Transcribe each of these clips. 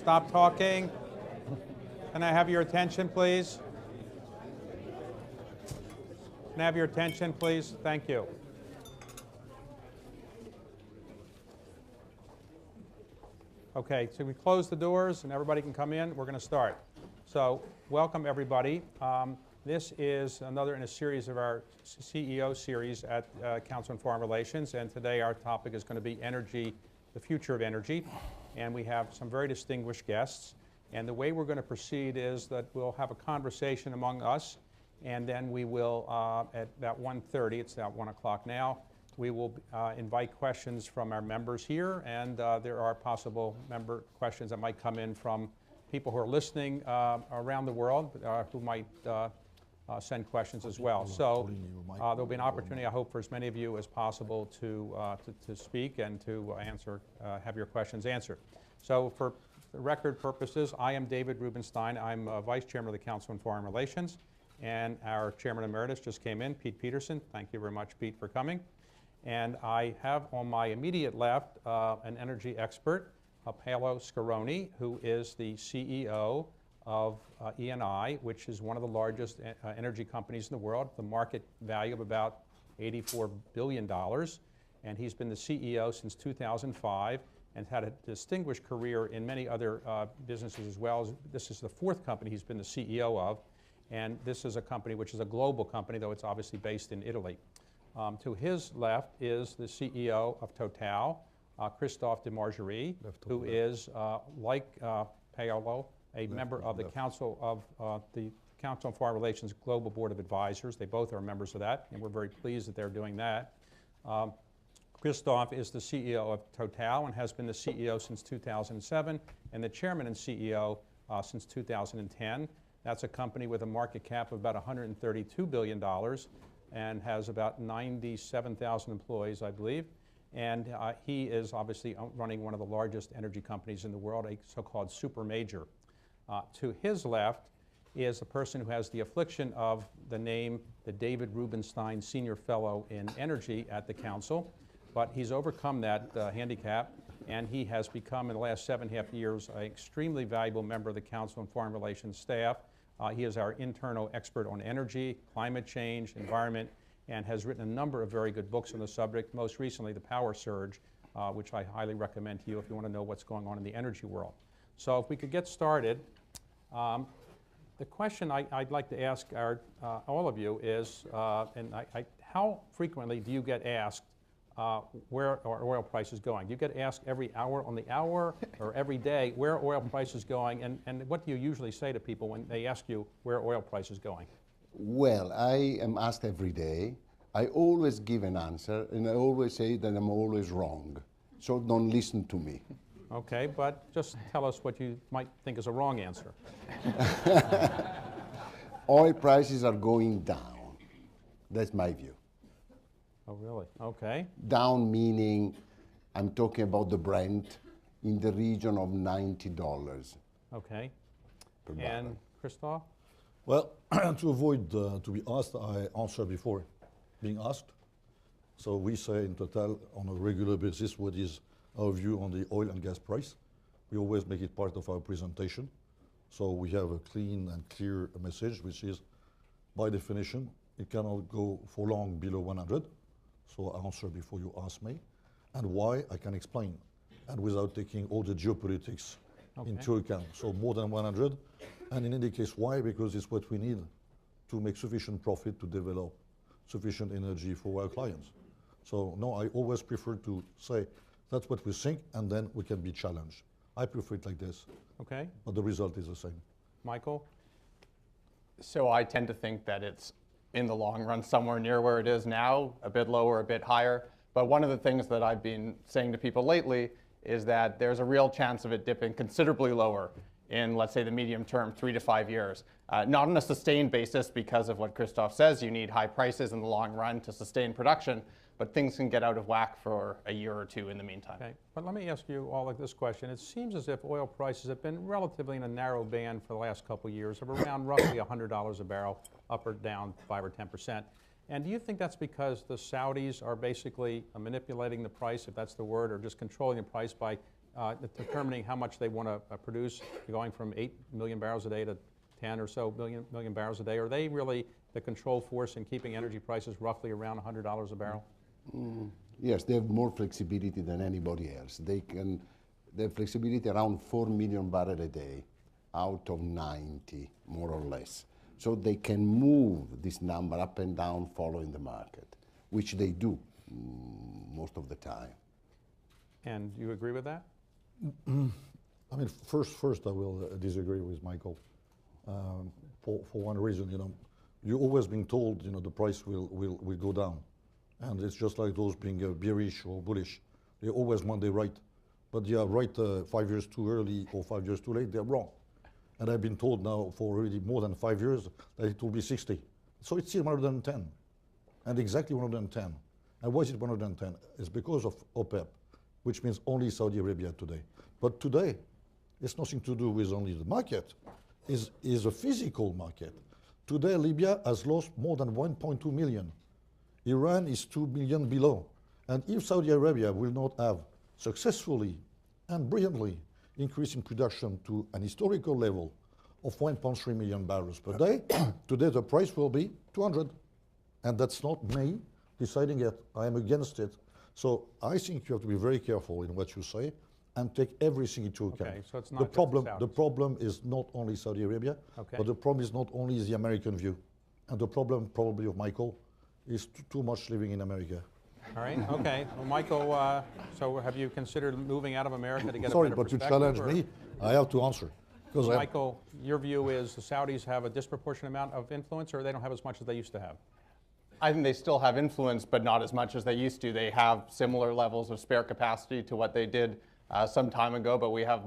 Stop talking. Can I have your attention, please? Can I have your attention, please? Thank you. Okay, so we close the doors and everybody can come in. We're going to start. So welcome, everybody. This is another in a series of our CEO series at Council on Foreign Relations, and today our topic is going to be energy, the future of energy, and we have some very distinguished guests. And the way we're going to proceed is that we'll have a conversation among us, and then we will, at about 1:30, it's about 1 o'clock now, we will invite questions from our members here, and there are possible member questions that might come in from people who are listening around the world who might send questions as well. So there'll be an opportunity, I hope, for as many of you as possible to speak and to answer, have your questions answered. So for the record purposes, I am David Rubenstein. I'm Vice Chairman of the Council on Foreign Relations, and our Chairman Emeritus just came in, Pete Peterson. Thank you very much, Pete, for coming. And I have on my immediate left an energy expert, Paolo Scaroni, who is the CEO of ENI, which is one of the largest energy companies in the world, the market value of about $84 billion. And he's been the CEO since 2005 and had a distinguished career in many other businesses as well. This is the fourth company he's been the CEO of. And this is a company which is a global company, though it's obviously based in Italy. To his left is the CEO of Total, Christophe de Margerie, who is, like Paolo, a member of the Council on Foreign Relations Global Board of Advisors. They both are members of that, and we're very pleased that they're doing that. Christophe is the CEO of Total and has been the CEO since 2007, and the Chairman and CEO since 2010. That's a company with a market cap of about $132 billion. And has about 97,000 employees, I believe. And he is obviously running one of the largest energy companies in the world, a so-called super major. To his left is a person who has the affliction of the name, the David Rubenstein Senior Fellow in Energy at the Council. But he's overcome that handicap, and he has become, in the last 7.5 years, an extremely valuable member of the Council on Foreign Relations staff. He is our internal expert on energy, climate change, environment, and has written a number of very good books on the subject, most recently The Power Surge, which I highly recommend to you if you want to know what's going on in the energy world. So if we could get started, the question I'd like to ask all of you is, how frequently do you get asked where are oil prices going? Do you get asked every hour on the hour or every day where are oil prices going? And what do you usually say to people when they ask you where are oil prices going? Well, I am asked every day. I always give an answer, and I always say that I'm always wrong. So don't listen to me. Okay, but just tell us what you might think is a wrong answer. Oil prices are going down. That's my view. Oh, really? Okay. Down meaning, I'm talking about the Brent, in the region of $90. Okay. Per barrel. And Christophe? Well, to avoid to be asked, I answer before being asked. So we say in Total on a regular basis what is our view on the oil and gas price. We always make it part of our presentation. So we have a clean and clear message, which is, by definition, it cannot go for long below 100. So I answer before you ask me. And why, I can explain. And without taking all the geopolitics into account. So more than 100. And in any case, why? Because it's what we need to make sufficient profit to develop sufficient energy for our clients. So no, I always prefer to say that's what we think, and then we can be challenged. I prefer it like this. Okay. But the result is the same. Michael? So I tend to think that it's in the long run somewhere near where it is now, a bit lower, a bit higher. But one of the things that I've been saying to people lately is that there's a real chance of it dipping considerably lower in, let's say, the medium term, 3 to 5 years. Not on a sustained basis because of what Christophe says, you need high prices in the long run to sustain production, but things can get out of whack for a year or two in the meantime. Okay, but let me ask you all this question. It seems as if oil prices have been relatively in a narrow band for the last couple of years of around roughly $100 a barrel, up or down 5 or 10%. And do you think that's because the Saudis are basically manipulating the price, if that's the word, or just controlling the price by determining how much they want to produce, going from 8 million barrels a day to 10 or so million barrels a day? Are they really the control force in keeping energy prices roughly around $100 a barrel? Yes, they have more flexibility than anybody else. They have flexibility around 4 million barrels a day out of 90, more or less. So they can move this number up and down following the market, which they do most of the time. And you agree with that? I mean, first I will disagree with Michael for one reason. You know, you've always been told, you know, the price will go down, and it's just like those being bearish or bullish. They always want they're right, but they are right 5 years too early or 5 years too late. They're wrong, and I've been told now for already more than 5 years that it will be 60. So it's still 110, and exactly 110. And why is it 110? It's because of OPEC, which means only Saudi Arabia today. But today, it's nothing to do with only the market. It's a physical market. Today, Libya has lost more than 1.2 million. Iran is 2 million below. And if Saudi Arabia will not have successfully and brilliantly increasing production to an historical level of 1.3 million barrels per day, today the price will be 200. And that's not me deciding it. I am against it. So I think you have to be very careful in what you say and take everything into account. Okay, so it's not the problem is not only Saudi Arabia, but the problem is not only the American view. And the problem probably of Michael is too much living in America. All right, okay. Well, Michael, so have you considered moving out of America to get Sorry, a better but you perspective? challenge me, I have to answer. Michael, your view is the Saudis have a disproportionate amount of influence, or they don't have as much as they used to have? I think they still have influence, but not as much as they used to. They have similar levels of spare capacity to what they did some time ago, but we have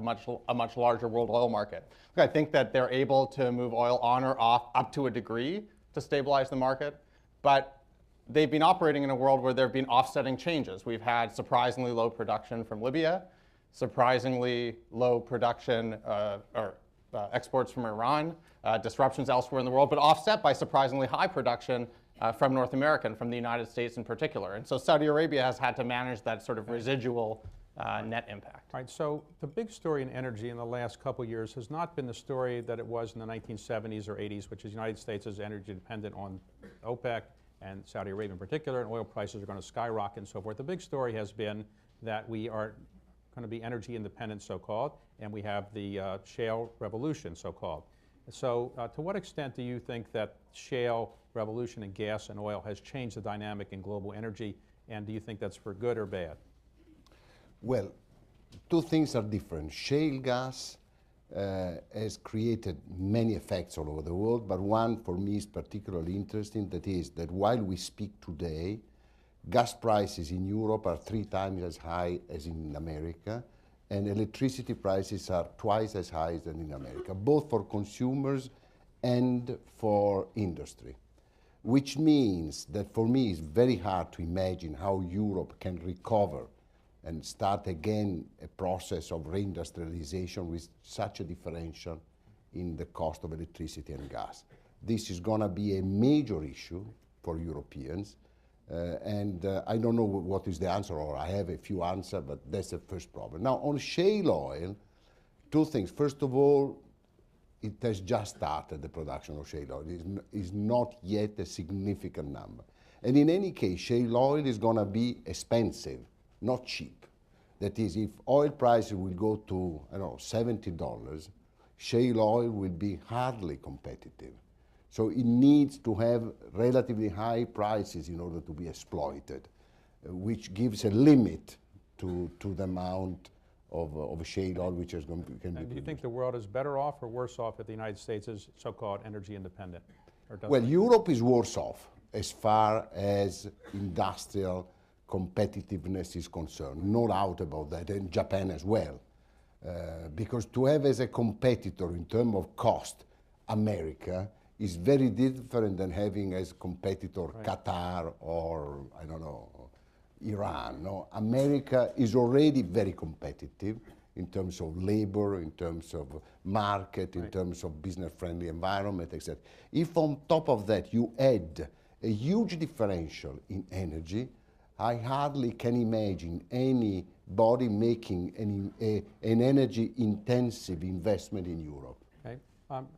a much larger world oil market. I think that they're able to move oil on or off up to a degree to stabilize the market, but they've been operating in a world where there have been offsetting changes. We've had surprisingly low production from Libya, surprisingly low production or exports from Iran, disruptions elsewhere in the world, but offset by surprisingly high production from North America and from the United States in particular. And so Saudi Arabia has had to manage that sort of residual net impact. All right, so the big story in energy in the last couple of years has not been the story that it was in the 1970s or 80s, which is the United States is energy dependent on OPEC and Saudi Arabia in particular, and oil prices are going to skyrocket and so forth. The big story has been that we are going to be energy independent, so-called, and we have the shale revolution, so-called. So to what extent do you think that shale revolution in gas and oil has changed the dynamic in global energy, and do you think that's for good or bad? Well, two things are different. Shale gas has created many effects all over the world, but one for me is particularly interesting, that is that while we speak today, gas prices in Europe are 3 times as high as in America, and electricity prices are twice as high as in America, both for consumers and for industry. Which means that for me it's very hard to imagine how Europe can recover and start again a process of reindustrialization with such a differential in the cost of electricity and gas. This is going to be a major issue for Europeans, and I don't know what is the answer, or I have a few answers, but that's the first problem. Now, on shale oil, two things. First of all, it has just started, the production of shale oil. It is not yet a significant number. And in any case, shale oil is going to be expensive, not cheap. That is, if oil prices will go to, I don't know, $70, shale oil will be hardly competitive. So it needs to have relatively high prices in order to be exploited, which gives a limit to the amount of shale oil which is going to can be do you think the world is better off or worse off if the United States is so-called energy independent? Or well, Europe is worse off as far as industrial competitiveness is concerned, no doubt about that, and Japan as well. Because to have as a competitor in terms of cost, America is very different than having as competitor Qatar or, I don't know, Iran. No? America is already very competitive in terms of labor, in terms of market, in terms of business-friendly environment, etc. If on top of that you add a huge differential in energy, I hardly can imagine any body making an energy-intensive investment in Europe. Okay.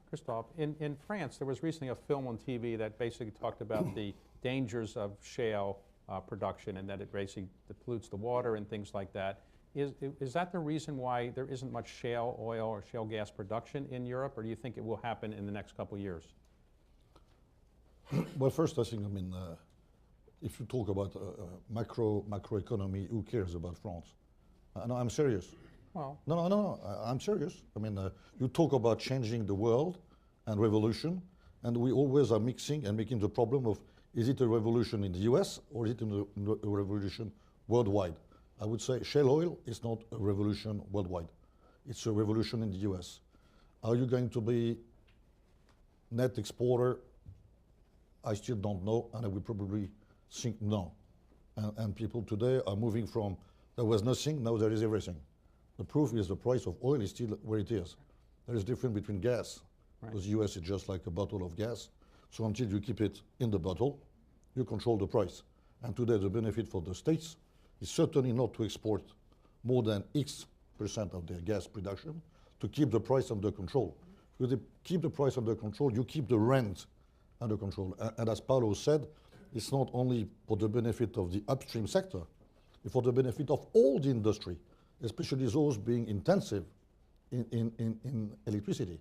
Christophe, in France, there was recently a film on TV that basically talked about the dangers of shale production and that it basically pollutes the water and things like that. Is that the reason why there isn't much shale oil or shale gas production in Europe, or do you think it will happen in the next couple of years? Well, first, I think, if you talk about macroeconomy, who cares about France? No, I'm serious. Well, No, I'm serious. You talk about changing the world and revolution, and we always are mixing and making the problem of, is it a revolution in the US or is it a revolution worldwide? I would say shale oil is not a revolution worldwide. It's a revolution in the US. Are you going to be net exporter? I still don't know, and I would probably think no. And people today are moving from, there was nothing, now there is everything. The proof is the price of oil is still where it is. There is difference between gas, because US is just like a bottle of gas. So until you keep it in the bottle, you control the price. And today the benefit for the states is certainly not to export more than X% of their gas production to keep the price under control. If you keep the price under control, you keep the rent under control. And as Paolo said, it's not only for the benefit of the upstream sector, it's for the benefit of all the industry, especially those being intensive in electricity,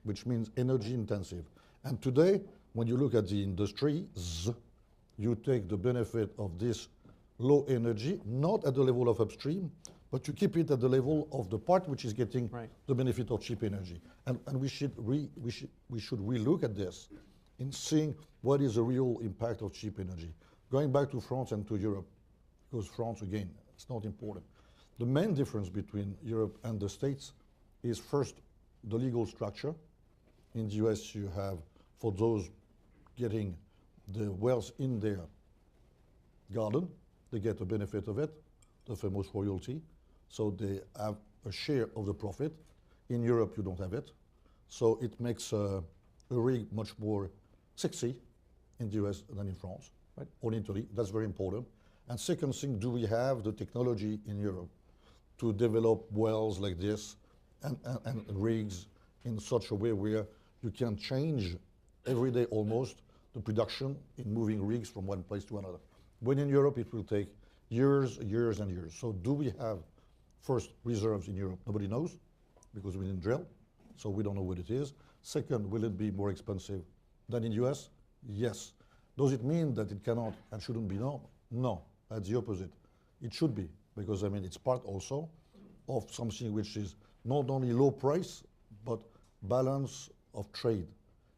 which means energy intensive. And today, when you look at the industries, you take the benefit of this low energy, not at the level of upstream, but you keep it at the level of the part which is getting the benefit of cheap energy. And we should relook at this in seeing what is the real impact of cheap energy. Going back to France and to Europe, because France, again, it's not important. The main difference between Europe and the States is first the legal structure. In the US, you have, for those getting the wells in their garden, they get a benefit of it, the famous royalty. So they have a share of the profit. In Europe, you don't have it. So it makes a rig much more sexy in the US than in France or in Italy. That's very important. And second thing, do we have the technology in Europe to develop wells like this and rigs in such a way where you can change every day almost the production in moving rigs from one place to another? When in Europe, it will take years and years. So do we have, first, reserves in Europe? Nobody knows, because we didn't drill, so we don't know what it is. Second, will it be more expensive than in US? Yes. Does it mean that it cannot and shouldn't be? No, that's the opposite. It should be, because it's part also of something which is not only low price, but balance of trade.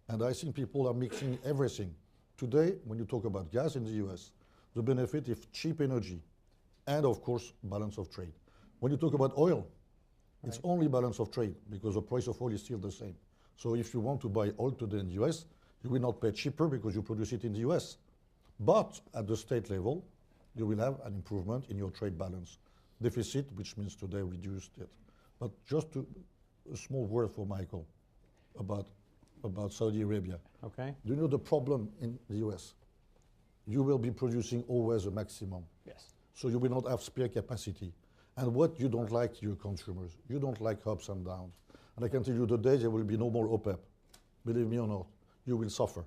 And I think people are mixing everything. Today, when you talk about gas in the US, the benefit is cheap energy and, of course, balance of trade. When you talk about oil, it's only balance of trade, because the price of oil is still the same. So if you want to buy oil today in the US, you will not pay cheaper because you produce it in the US. But at the state level, you will have an improvement in your trade balance deficit, which means today reduced it. But just a small word for Michael about Saudi Arabia. Okay. Do you know the problem in the US? You will be producing always a maximum. Yes. So you will not have spare capacity. And what you don't like, your consumers, you don't like ups and downs. And I can tell you the day there will be no more OPEP. Believe me or not, you will suffer.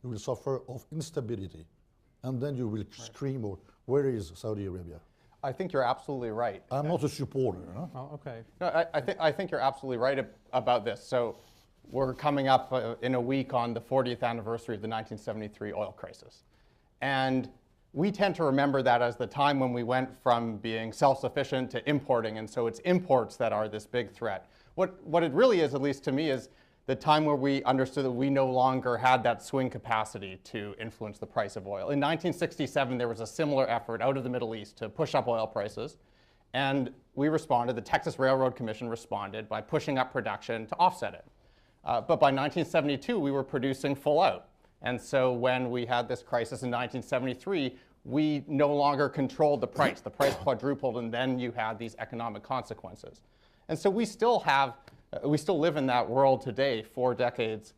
You will suffer of instability. And then you will scream, or where is Saudi Arabia? I think you're absolutely right. I'm not a supporter. Huh? Oh, okay. No, I think you're absolutely right about this. So we're coming up in a week on the 40th anniversary of the 1973 oil crisis. And we tend to remember that as the time when we went from being self-sufficient to importing, and so it's imports that are this big threat. What it really is, at least to me, is the time where we understood that we no longer had that swing capacity to influence the price of oil. In 1967, there was a similar effort out of the Middle East to push up oil prices, and we responded, the Texas Railroad Commission responded by pushing up production to offset it. But by 1972, we were producing full out. And so when we had this crisis in 1973, we no longer controlled the price. The price quadrupled, and then you had these economic consequences. And so we still live in that world today, 4 decades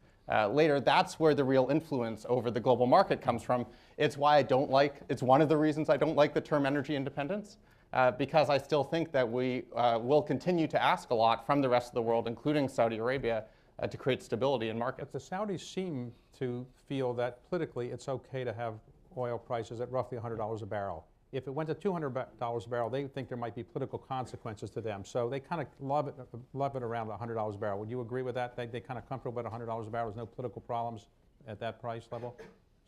later. That's where the real influence over the global market comes from. It's one of the reasons I don't like the term energy independence, because I still think that we will continue to ask a lot from the rest of the world, including Saudi Arabia, to create stability in markets. But the Saudis seem to feel that politically it's okay to have oil prices at roughly $100 a barrel. If it went to $200 a barrel, they think there might be political consequences to them. So they kind of love it around $100 a barrel. Would you agree with that? They kind of comfortable at $100 a barrel. There's no political problems at that price level?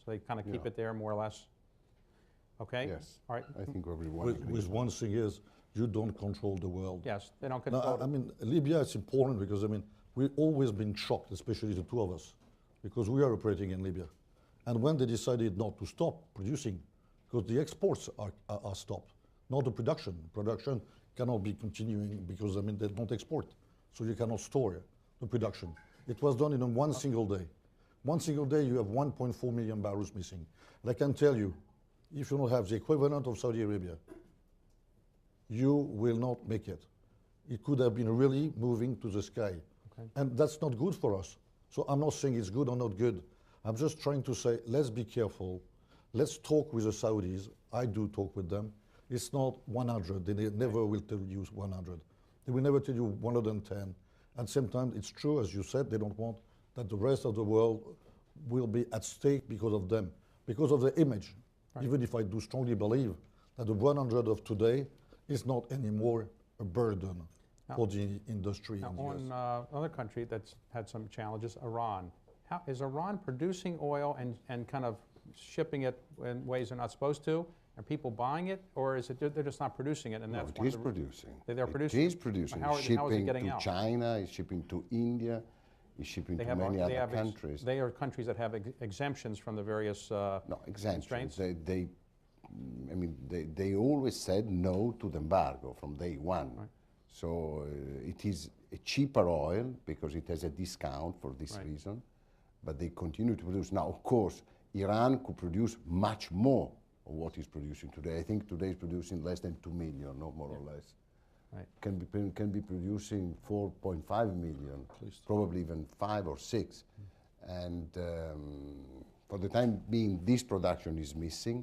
So they kind of keep it there more or less? Okay? Yes. All right. I think everyone With agrees. one thing is, you don't control the world. Yes, they don't No, control I mean, Libya is important because, I mean, we've always been shocked, especially the two of us, because we are operating in Libya. And when they decided not to stop producing, because the exports are stopped, not the production. Production cannot be continuing because, I mean, they don't export. So you cannot store the production. It was done in one single day. One single day, you have 1.4 million barrels missing. And I can tell you, if you don't have the equivalent of Saudi Arabia, you will not make it. It could have been really moving to the sky. Okay. And that's not good for us. So I'm not saying it's good or not good. I'm just trying to say, let's be careful. Let's talk with the Saudis. I do talk with them. It's not 100. They never will tell you 100. They will never tell you 110. And sometimes it's true, as you said, they don't want that the rest of the world will be at stake because of them, because of the image. Right. Even if I do strongly believe that the 100 of today is not anymore a burden for the industry. Now, on another country that's had some challenges, Iran. Is Iran producing oil and kind of shipping it in ways they're not supposed to? Are people buying it, or is it they're just not producing it? And that's it is producing. They're producing. It is producing. How is it getting to out? China, it's shipping to India, it's shipping to many other countries. They are countries that have exemptions from the various no, exemptions. Constraints. They always said no to the embargo from day one. Right. So it is a cheaper oil because it has a discount for this reason, but they continue to produce. Now, of course, Iran could produce much more of what is producing today. I think today is producing less than 2 million, no more or less. Right. Can be producing 4.5 million, probably even 5 or 6. And for the time being, this production is missing.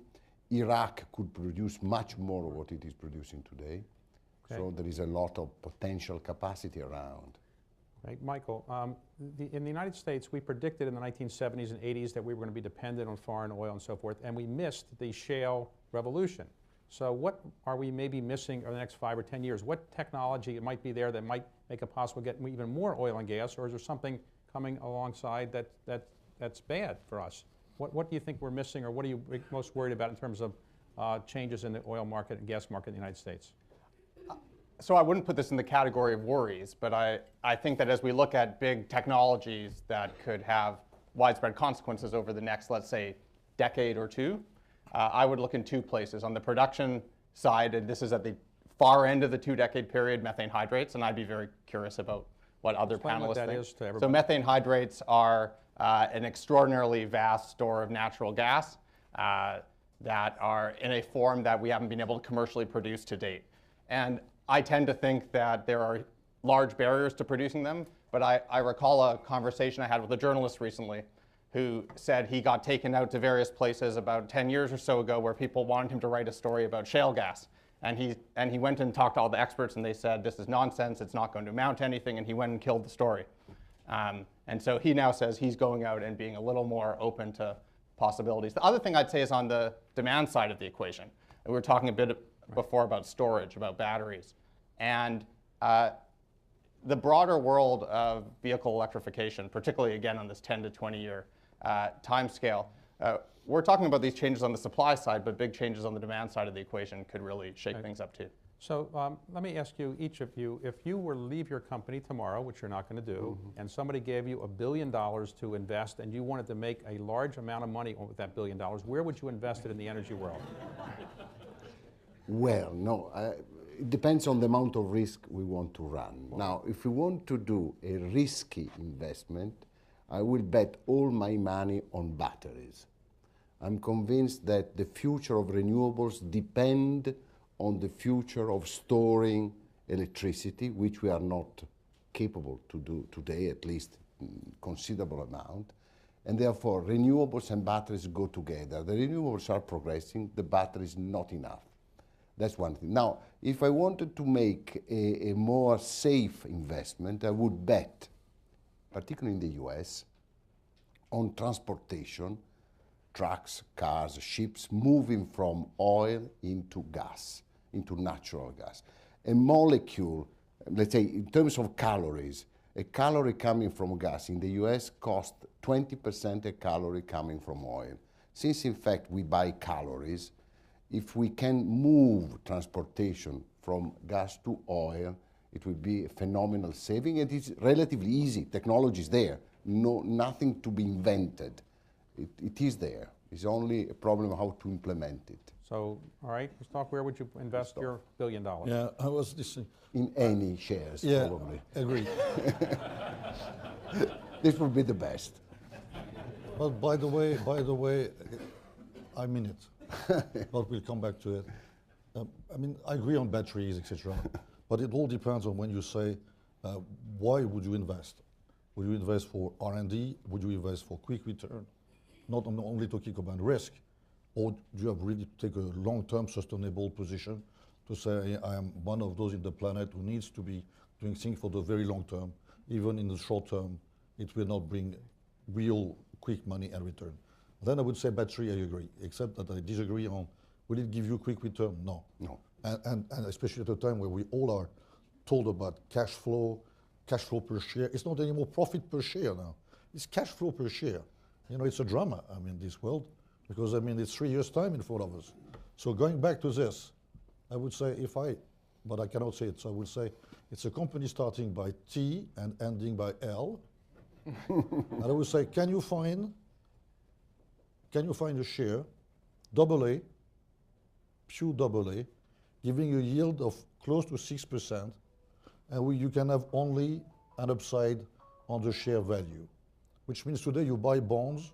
Iraq could produce much more of what it is producing today. Okay. So there is a lot of potential capacity around. Right, Michael, in the United States, we predicted in the 1970s and 80s that we were going to be dependent on foreign oil and so forth, and we missed the shale revolution. So what are we maybe missing over the next 5 or 10 years? What technology might be there that might make it possible to get even more oil and gas, or is there something coming alongside that's bad for us? What do you think we're missing, or what are you most worried about in terms of changes in the oil market and gas market in the United States? So I wouldn't put this in the category of worries, but I think that as we look at big technologies that could have widespread consequences over the next, let's say, decade or two, I would look in two places. On the production side, and this is at the far end of the 2-decade period, methane hydrates, and I'd be very curious about what other Explain panelists what that think. is to everybody. So methane hydrates are an extraordinarily vast store of natural gas that are in a form that we haven't been able to commercially produce to date. And I tend to think that there are large barriers to producing them, but I recall a conversation I had with a journalist recently who said he got taken out to various places about 10 years or so ago where people wanted him to write a story about shale gas. And he went and talked to all the experts, and they said, this is nonsense, it's not going to amount to anything, and he went and killed the story. And so he now says he's going out and being a little more open to possibilities. The other thing I'd say is on the demand side of the equation. We were talking a bit before about storage, about batteries. And the broader world of vehicle electrification, particularly again on this 10 to 20 year time scale, we're talking about these changes on the supply side, but big changes on the demand side of the equation could really shake things up too. So let me ask you, each of you, if you were to leave your company tomorrow, which you're not going to do, and somebody gave you $1 billion to invest, and you wanted to make a large amount of money with that $1 billion, where would you invest it in the energy world? Well, no, it depends on the amount of risk we want to run. Now, if we want to do a risky investment, I will bet all my money on batteries. I'm convinced that the future of renewables depend on the future of storing electricity, which we are not capable to do today, at least in considerable amount. And therefore, renewables and batteries go together. The renewables are progressing, the batteries not enough. That's one thing. Now, if I wanted to make a more safe investment, I would bet, particularly in the US, on transportation, trucks, cars, ships, moving from oil into gas, into natural gas. A molecule, let's say in terms of calories, a calorie coming from gas in the US costs 20% a calorie coming from oil. Since in fact we buy calories, if we can move transportation from gas to oil, it will be a phenomenal saving, and it's relatively easy. Technology is there, nothing to be invented. It is there. It's only a problem how to implement it. So, all right, Christophe, where would you invest your $1 billion? Yeah, I was listening. In any shares, Yeah, probably. agree. This would be the best. But by the way, I mean it. But we'll come back to it. I mean, I agree on batteries, etc. But it all depends on when you say, why would you invest? Would you invest for R&D? Would you invest for quick return? Not only talking about risk, or do you have really to take a long-term sustainable position to say, I am one of those in the planet who needs to be doing things for the very long term, even in the short term, it will not bring real quick money and return. Then I would say battery, I agree, except that I disagree on, will it give you quick return? No. No. And especially at a time where we all are told about cash flow per share. It's not anymore profit per share now. It's cash flow per share. You know, it's a drama, I mean, this world, because I mean, it's 3 years' time in front of us. So going back to this, I would say but I cannot say it, so I would say it's a company starting by T and ending by L. And I would say, can you find a share, AA, pure AA, giving a yield of close to 6%, and you can have only an upside on the share value, which means today you buy bonds,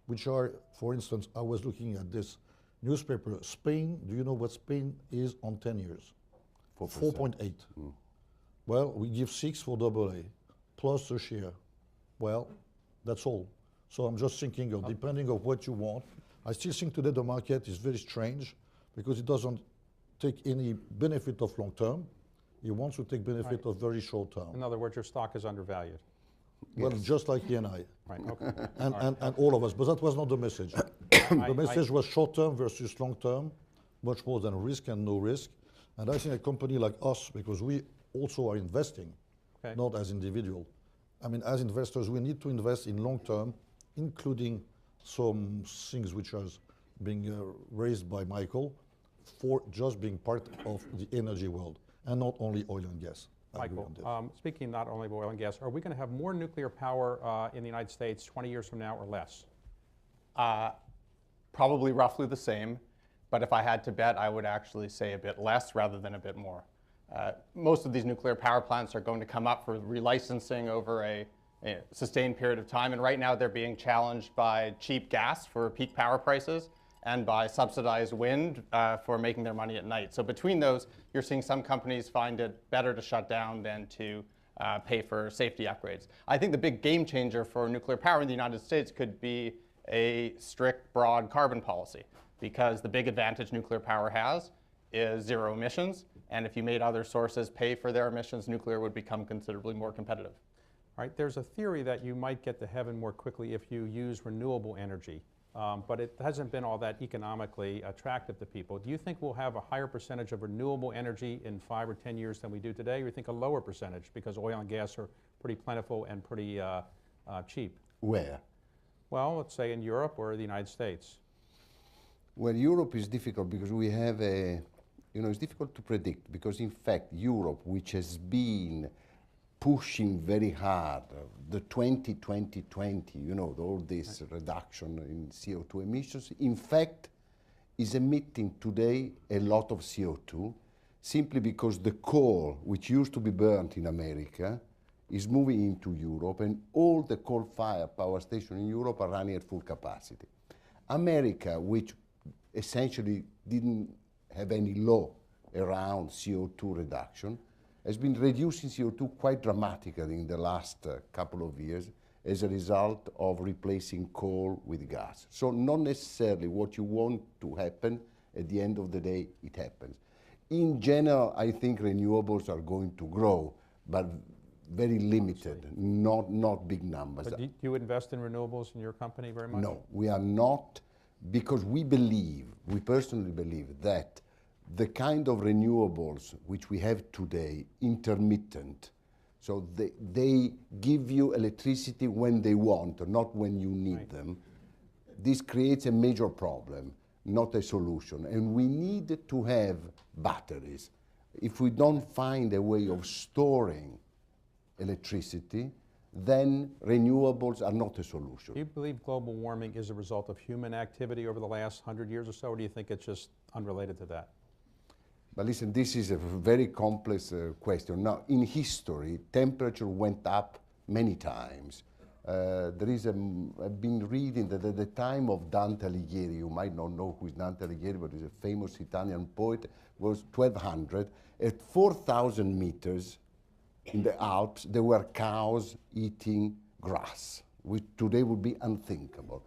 which are, for instance, I was looking at this newspaper, Spain, do you know what Spain is on 10 years? 4.8. Well, we give 6 for AA, plus a share. Well, that's all. So I'm just thinking of, depending on what you want, I still think today the market is very strange because it doesn't take any benefit of long term. It wants to take benefit of very short term. In other words, your stock is undervalued. Well, just like he and I. Right, okay. And all of us, but that was not the message. The message was short term versus long term, much more than risk and no risk. And I think a company like us, because we also are investing, not as individual. I mean, as investors, we need to invest in long term, including some things which are being raised by Michael, for just being part of the energy world, and not only oil and gas. Michael, speaking not only of oil and gas, are we going to have more nuclear power in the United States 20 years from now or less? Probably roughly the same, but if I had to bet, I would actually say a bit less rather than a bit more. Most of these nuclear power plants are going to come up for relicensing over a sustained period of time, and right now they're being challenged by cheap gas for peak power prices and by subsidized wind for making their money at night. So between those, you're seeing some companies find it better to shut down than to pay for safety upgrades. I think the big game changer for nuclear power in the United States could be a strict, broad carbon policy, because the big advantage nuclear power has is zero emissions, and if you made other sources pay for their emissions, nuclear would become considerably more competitive. All right, there's a theory that you might get to heaven more quickly if you use renewable energy. But it hasn't been all that economically attractive to people. Do you think we'll have a higher percentage of renewable energy in 5 or 10 years than we do today, or do you think a lower percentage because oil and gas are pretty plentiful and pretty cheap? Where? Well, let's say in Europe or the United States. Well, Europe is difficult because we have it's difficult to predict because in fact Europe, which has been pushing very hard, the 20-20-20, all this reduction in CO2 emissions, in fact, is emitting today a lot of CO2 simply because the coal, which used to be burnt in America, is moving into Europe, and all the coal-fired power stations in Europe are running at full capacity. America, which essentially didn't have any law around CO2 reduction, has been reducing CO2 quite dramatically in the last couple of years as a result of replacing coal with gas. So not necessarily what you want to happen, at the end of the day, it happens. In general, I think renewables are going to grow, but very limited, not big numbers. But do you invest in renewables in your company very much? No, we are not, because we personally believe that the kind of renewables which we have today, intermittent, so they give you electricity when they want, not when you need them. This creates a major problem, not a solution. And we need to have batteries. If we don't find a way of storing electricity, then renewables are not a solution. Do you believe global warming is a result of human activity over the last 100 years or so, or do you think it's just unrelated to that? But listen, this is a very complex question. Now, in history, temperature went up many times. I've been reading that at the time of Dante Alighieri, you might not know who is Dante Alighieri, but he's a famous Italian poet, was 1200. At 4,000 meters in the Alps, there were cows eating grass, which today would be unthinkable.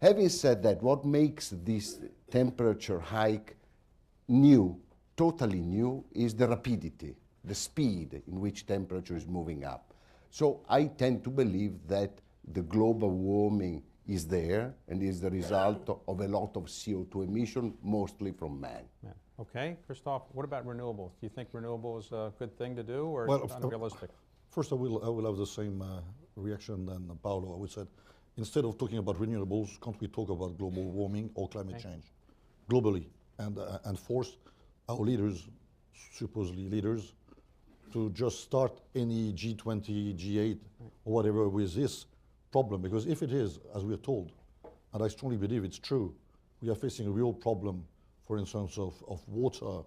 Having said that, what makes this temperature hike new, totally new, is the rapidity, the speed in which temperature is moving up. So I tend to believe that the global warming is there and is the result of a lot of CO2 emission, mostly from man. Yeah. Okay, Christophe, what about renewables? Do you think renewable is a good thing to do, or Well, unrealistic? First, I will have the same reaction than Paolo. I would say, instead of talking about renewables, can't we talk about global warming or climate change globally, and force our leaders, supposedly leaders, to just start any G20, G8, or whatever with this problem? Because if it is, as we are told, and I strongly believe it's true, we are facing a real problem, for instance, of water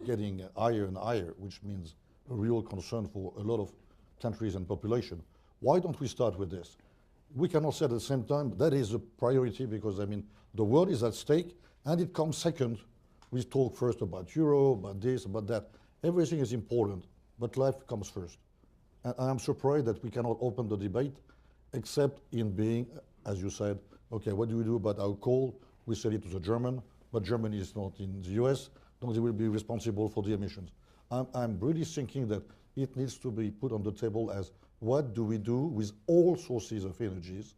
getting higher and higher, which means a real concern for a lot of countries and population. Why don't we start with this? We cannot say at the same time that is a priority, because I mean the world is at stake, and it comes second. We talk first about euro, about this, about that. Everything is important, but life comes first. And I'm surprised that we cannot open the debate, except in being, as you said, okay, what do we do about our coal? We sell it to the German, but Germany is not in the US, donc they will be responsible for the emissions. I'm really thinking that it needs to be put on the table as what do we do with all sources of energies,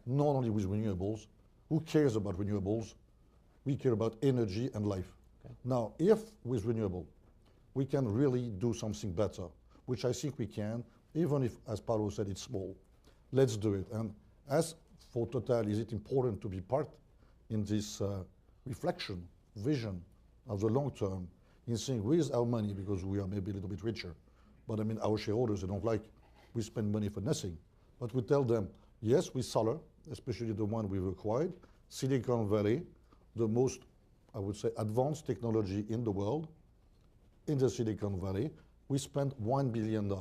not only with renewables. Who cares about renewables? We care about energy and life. Okay. Now, if with renewable, we can really do something better, which I think we can, even if, as Paolo said, it's small. Let's do it. And as for Total, is it important to be part in this reflection, vision of the long term, in saying, where's our money, because we are maybe a little bit richer. But I mean, our shareholders, they don't like, we spend money for nothing. But we tell them, yes, with solar, especially the one we've acquired, Silicon Valley, the most, I would say, advanced technology in the world, in the Silicon Valley, we spent $1 billion.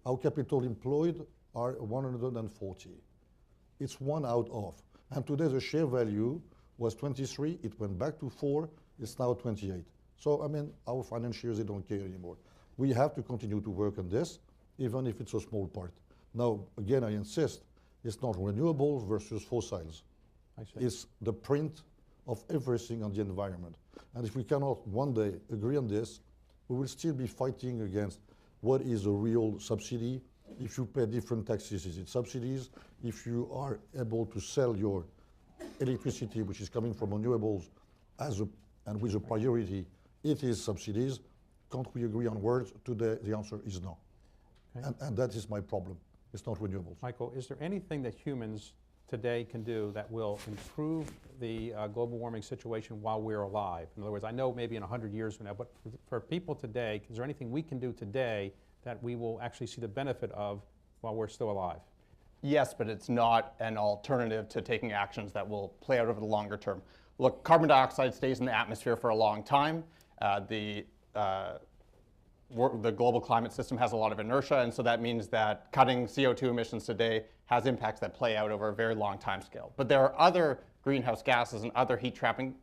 Our capital employed are 140. It's one out of. And today the share value was 23, it went back to 4, it's now 28. So, I mean, our financiers, they don't care anymore. We have to continue to work on this, even if it's a small part. Now, again, I insist, it's not renewables versus fossils. It's the print of everything on the environment. And if we cannot one day agree on this, we will still be fighting against what is a real subsidy. If you pay different taxes, is it subsidies? If you are able to sell your electricity, which is coming from renewables, and with a priority, it is subsidies. Can't we agree on words? Today, the answer is no. Okay. And that is my problem. It's not renewables. Michael, is there anything that humans today can do that will improve the global warming situation while we're alive? In other words, I know maybe in 100 years from now, but for people today, is there anything we can do today that we will actually see the benefit of while we're still alive? Yes, but it's not an alternative to taking actions that will play out over the longer term. Look, carbon dioxide stays in the atmosphere for a long time. The global climate system has a lot of inertia, and so that means that cutting CO2 emissions today has impacts that play out over a very long time scale. But there are other greenhouse gases and other heat-trapping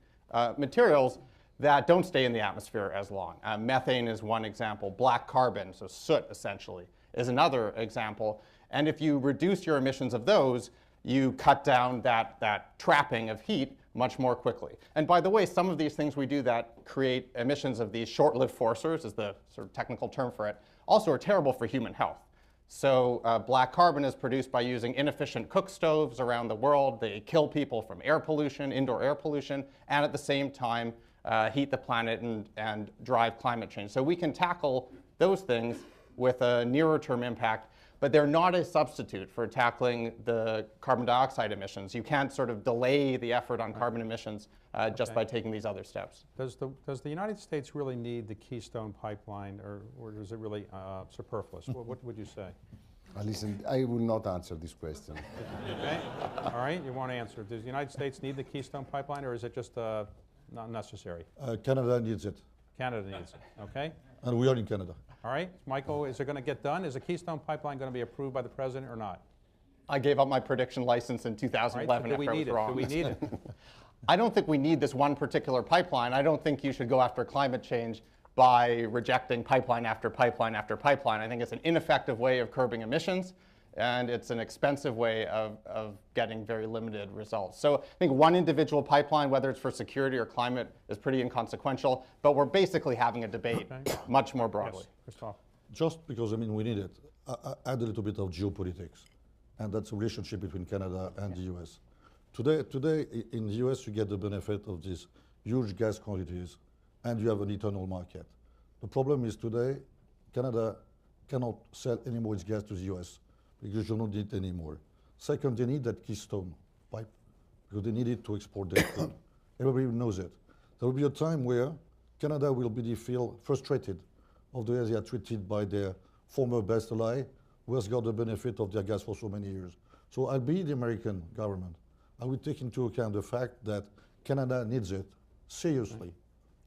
materials that don't stay in the atmosphere as long. Methane is one example. Black carbon, so soot essentially, is another example. And if you reduce your emissions of those, you cut down that trapping of heat, much more quickly. And by the way, some of these things we do that create emissions of these short-lived forcers, is the sort of technical term for it, also are terrible for human health. So black carbon is produced by using inefficient cook stoves around the world. They kill people from air pollution, indoor air pollution, and at the same time heat the planet and drive climate change. So we can tackle those things with a nearer term impact, but they're not a substitute for tackling the carbon dioxide emissions. You can't sort of delay the effort on carbon emissions just by taking these other steps. Does the United States really need the Keystone Pipeline, or is it really superfluous? What would you say? Listen, I will not answer this question. Okay, all right, you won't answer. Does the United States need the Keystone Pipeline, or is it just not necessary? Canada needs it, Canada needs it, okay? and we are in Canada. All right, Michael, is it going to get done? Is the Keystone Pipeline going to be approved by the president or not? I gave up my prediction license in 2011 All right, so after I was wrong. Do we need it? I don't think we need this one particular pipeline. I don't think you should go after climate change by rejecting pipeline after pipeline after pipeline. I think it's an ineffective way of curbing emissions, and it's an expensive way of getting very limited results. So I think one individual pipeline, whether it's for security or climate, is pretty inconsequential, but we're basically having a debate much more broadly. Yes, Christophe. Just because, I mean, we need it, I add a little bit of geopolitics, and that's a relationship between Canada and the US. Today, in the US, you get the benefit of these huge gas quantities, and you have an eternal market. The problem is today, Canada cannot sell any more its gas to the US because you don't need it anymore. Second, they need that Keystone pipe because they need it to export their crude. Everybody knows it. There will be a time where Canada will feel frustrated of the way they are treated by their former best ally, who has got the benefit of their gas for so many years. So I'll be the American government. I will take into account the fact that Canada needs it seriously.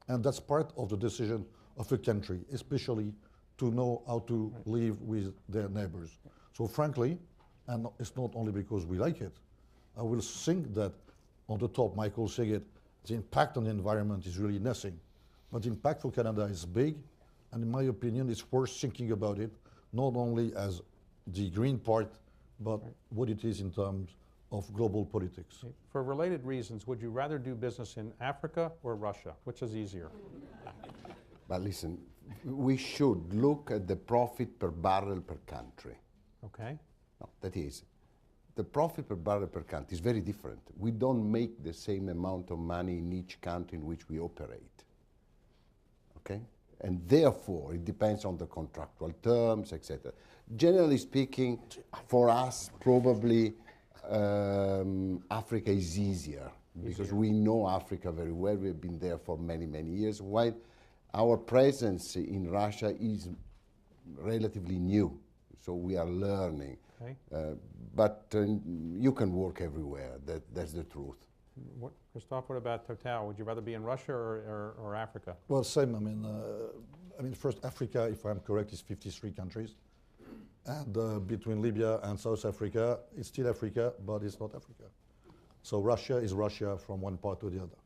And that's part of the decision of a country, especially to know how to live with their neighbors. So frankly, and it's not only because we like it, I will think that on the top, Michael said it, the impact on the environment is really nothing. But the impact for Canada is big, and in my opinion, it's worth thinking about it, not only as the green part, but what it is in terms of global politics. For related reasons, would you rather do business in Africa or Russia? Which is easier? But listen, we should look at the profit per barrel per country. Okay. No, that is, the profit per barrel per country is very different. We don't make the same amount of money in each country in which we operate. Okay? And therefore, it depends on the contractual terms, etc. Generally speaking, for us, probably Africa is easier because we know Africa very well. We've been there for many, many years, while our presence in Russia is relatively new. So we are learning. Okay. But you can work everywhere. That's the truth. Christophe, what about Total? Would you rather be in Russia or Africa? Well, same. I mean, first, Africa, if I'm correct, is 53 countries. And between Libya and South Africa, it's still Africa, but it's not Africa. So Russia is Russia from one part to the other.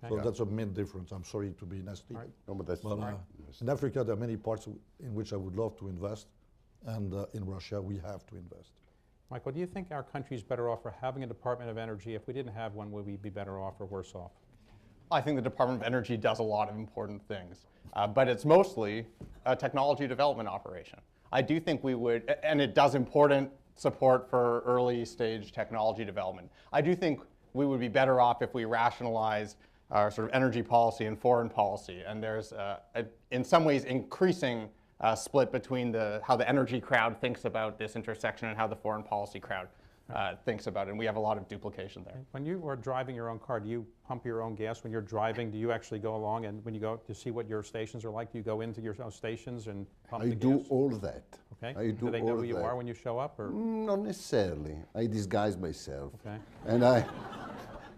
So that's a main difference. I'm sorry to be nasty. Right. No, but that's fine. In Africa, there are many parts in which I would love to invest. And in Russia, we have to invest. Michael, do you think our country's better off for having a Department of Energy? If we didn't have one, would we be better off or worse off? I think the Department of Energy does a lot of important things, but it's mostly a technology development operation. I do think we would, and it does important support for early stage technology development. I do think we would be better off if we rationalized our sort of energy policy and foreign policy. And there's, in some ways, increasing split between how the energy crowd thinks about this intersection and how the foreign policy crowd thinks about it. And we have a lot of duplication there. When you are driving your own car, do you pump your own gas when you're driving? Do you actually go along, and when you go to see what your stations are like, do you go into your own stations and pump the gas? I do all that. Okay. I do they know all who you that. are when you show up, or? Not necessarily. I disguise myself. Okay.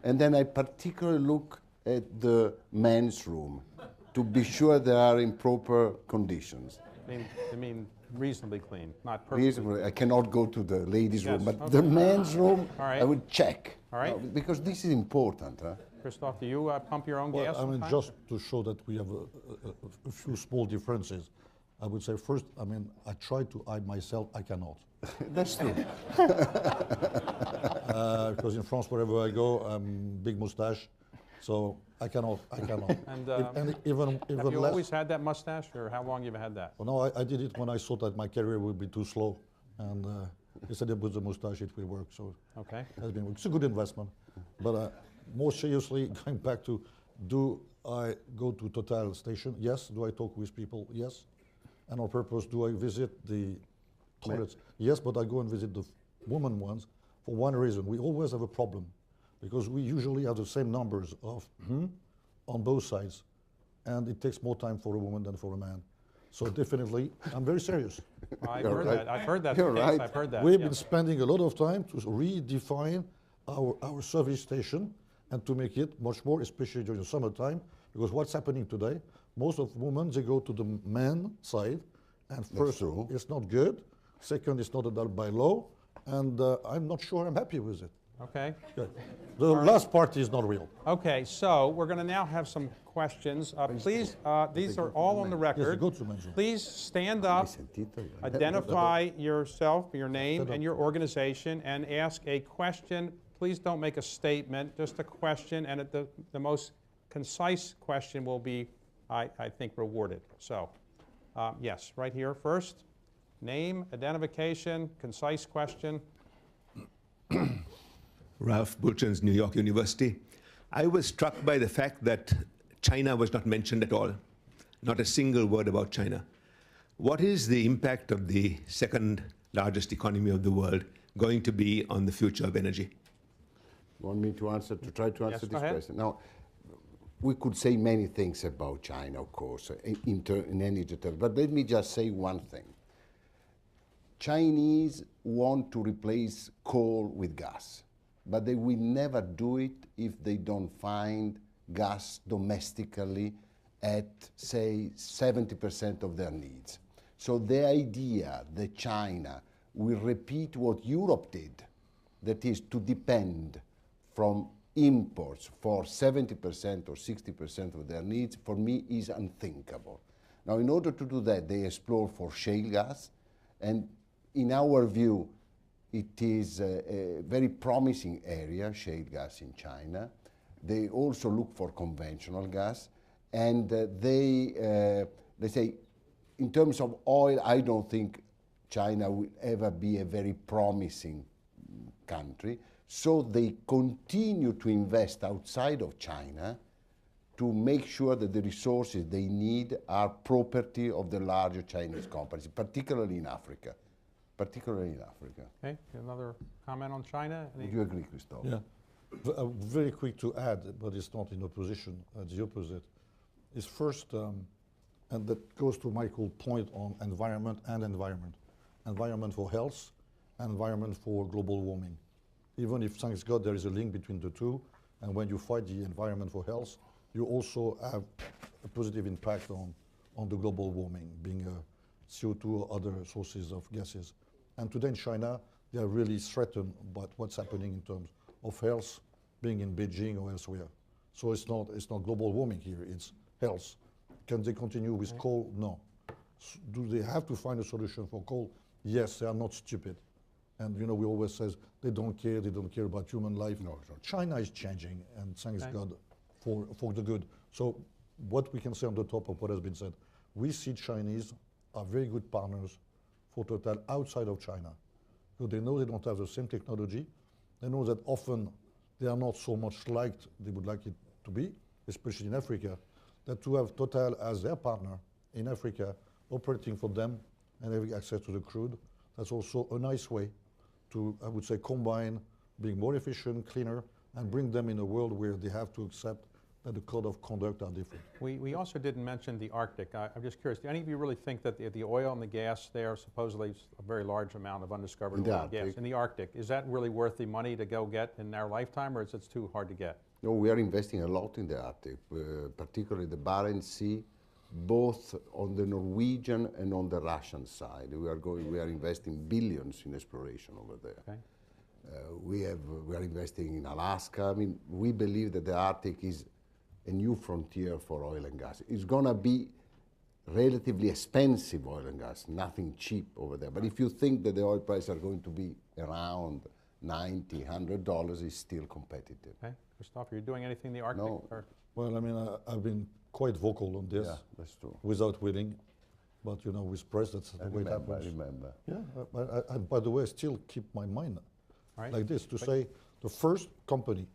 And then I particularly look at the men's room to be sure they are in proper conditions. I mean reasonably clean, not perfectly. Reasonably, I cannot go to the ladies' room, but okay. the men's room, All right. I would check. All right. Because this is important. Huh? Christophe, do you pump your own Well, gas I mean, sometimes? just to show that we have a few small differences, I would say first, I mean, I try to hide myself, I cannot. That's true. because in France, wherever I go, big moustache, so I cannot. And Even have you less. always had that mustache, or how long have you had that? Well, no, I did it when I thought that my career would be too slow, and instead of with the moustache, it will work. So Okay. it has been. It's a good investment, but more seriously, going back to, do I go to Total station? Yes. Do I talk with people? Yes. And on purpose, do I visit the toilets? Yes, but I go and visit the women ones for one reason. We always have a problem because we usually have the same numbers of on both sides, and it takes more time for a woman than for a man. So definitely, I'm very serious. I've heard that. I've heard that. You're right. I've heard that. We've yeah. been spending a lot of time to redefine our service station and to make it much more, especially during the summertime, because what's happening today, most of women, they go to the man side, and first, true. it's not good. Second, it's not adopted by law, and I'm not sure I'm happy with it. Okay. Good. The last part is not real. Okay, so we're going to now have some questions. Please, these are all on the record. go to mention. Please stand up, identify yourself, your name, and your organization, and ask a question. Please don't make a statement, just a question, and the most concise question will be, I think, rewarded. So, yes, right here first. Name, identification, concise question. Ralph Bulchins, New York University. I was struck by the fact that China was not mentioned at all, not a single word about China. What is the impact of the second largest economy of the world going to be on the future of energy? You want me to try to answer Yes, go this ahead. question? Now, we could say many things about China, of course, in energy terms, but let me just say one thing. Chinese want to replace coal with gas, but they will never do it if they don't find gas domestically at, say, 70% of their needs. So the idea that China will repeat what Europe did, that is to depend from imports for 70% or 60% of their needs, for me is unthinkable. Now, in order to do that, they explore for shale gas, and in our view, it is a very promising area, shale gas in China. They also look for conventional gas, and they say, in terms of oil, I don't think China will ever be a very promising country. So they continue to invest outside of China to make sure that the resources they need are property of the larger Chinese companies, particularly in Africa. Okay, another comment on China? Would you agree, Christophe? Yeah. Very quick to add, but it's not in opposition, it's the opposite. Is first, and that goes to Michael's point on environment and environment. Environment for health, environment for global warming. Even if, thanks God, there is a link between the two, and when you fight the environment for health, you also have a positive impact on the global warming, being CO2 or other sources of gases. And today in China, they are really threatened by what's happening in terms of health, being in Beijing or elsewhere. So it's not global warming here, it's health. Can they continue with coal? No. Do they have to find a solution for coal? Yes, they are not stupid. And you know, we always say they don't care about human life. No, China is changing, and thanks God for the good. So what we can say on the top of what has been said, we see Chinese are very good partners for Total outside of China. So they know they don't have the same technology. They know that often they are not so much liked they would like it to be, especially in Africa, that to have Total as their partner in Africa, operating for them and having access to the crude, that's also a nice way to, I would say, combine being more efficient, cleaner, and bring them in a world where they have to accept that the code of conduct are different. We also didn't mention the Arctic. I'm just curious, do any of you really think that the oil and the gas there, supposedly a very large amount of undiscovered oil and gas in the Arctic, is that really worth the money to go get in our lifetime, or is it too hard to get? No, we are investing a lot in the Arctic, particularly the Barents Sea, both on the Norwegian and on the Russian side. We are investing billions in exploration over there. Okay. We are investing in Alaska. I mean, we believe that the Arctic is a new frontier for oil and gas. It's going to be relatively expensive oil and gas, nothing cheap over there. But if you think that the oil prices are going to be around $90, $100 is still competitive. Okay, Christophe, are you doing anything in the Arctic? No. Or? Well, I mean, I've been quite vocal on this Yeah, that's true. without willing, but you know, with press, that's the way it happens. I remember. Yeah, and by the way, I still keep my mind Right. like this to say the first company